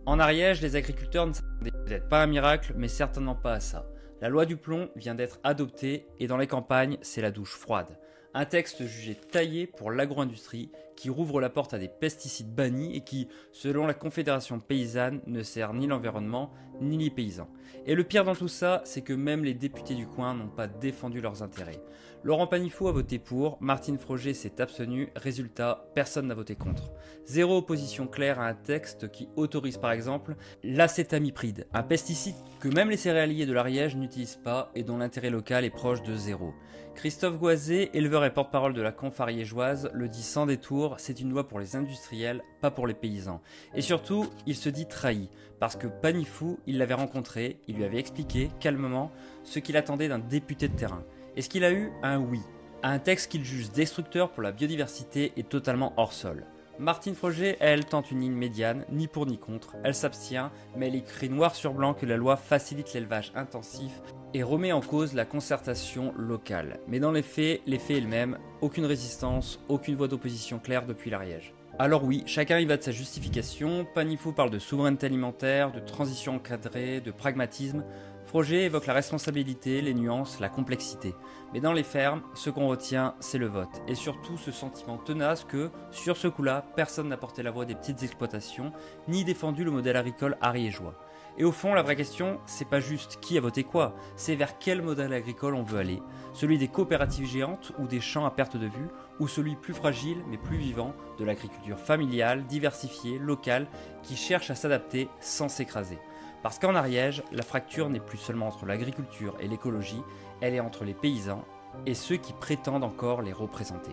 En Ariège, les agriculteurs ne s'attendaient peut-être pas à un miracle, mais certainement pas à ça. La loi du plomb vient d'être adoptée et dans les campagnes, c'est la douche froide. Un texte jugé taillé pour l'agro-industrie qui rouvre la porte à des pesticides bannis et qui, selon la Confédération paysanne, ne sert ni l'environnement ni les paysans. Et le pire dans tout ça, c'est que même les députés du coin n'ont pas défendu leurs intérêts. Laurent Panifou a voté pour, Martine Froger s'est abstenue, résultat, personne n'a voté contre. Zéro opposition claire à un texte qui autorise par exemple l'acétamipride, un pesticide que même les céréaliers de l'Ariège n'utilisent pas et dont l'intérêt local est proche de zéro. Christophe Goisé, éleveur et porte-parole de la Conf ariégeoise, le dit sans détour, c'est une loi pour les industriels, pas pour les paysans. Et surtout, il se dit trahi, parce que Panifou, il l'avait rencontré, il lui avait expliqué, calmement, ce qu'il attendait d'un député de terrain. Et ce qu'il a eu, un oui, à un texte qu'il juge destructeur pour la biodiversité et totalement hors sol. Martine Froger, elle, tente une ligne médiane, ni pour ni contre, elle s'abstient, mais elle écrit noir sur blanc que la loi facilite l'élevage intensif et remet en cause la concertation locale. Mais dans les faits est le même, aucune résistance, aucune voie d'opposition claire depuis l'Ariège. Alors oui, chacun y va de sa justification, Panifou parle de souveraineté alimentaire, de transition encadrée, de pragmatisme, Froger évoque la responsabilité, les nuances, la complexité. Mais dans les fermes, ce qu'on retient, c'est le vote. Et surtout ce sentiment tenace que, sur ce coup-là, personne n'a porté la voix des petites exploitations, ni défendu le modèle agricole ariégeois. Et au fond, la vraie question, c'est pas juste qui a voté quoi, c'est vers quel modèle agricole on veut aller. Celui des coopératives géantes ou des champs à perte de vue, ou celui plus fragile mais plus vivant de l'agriculture familiale, diversifiée, locale, qui cherche à s'adapter sans s'écraser. Parce qu'en Ariège, la fracture n'est plus seulement entre l'agriculture et l'écologie, elle est entre les paysans et ceux qui prétendent encore les représenter.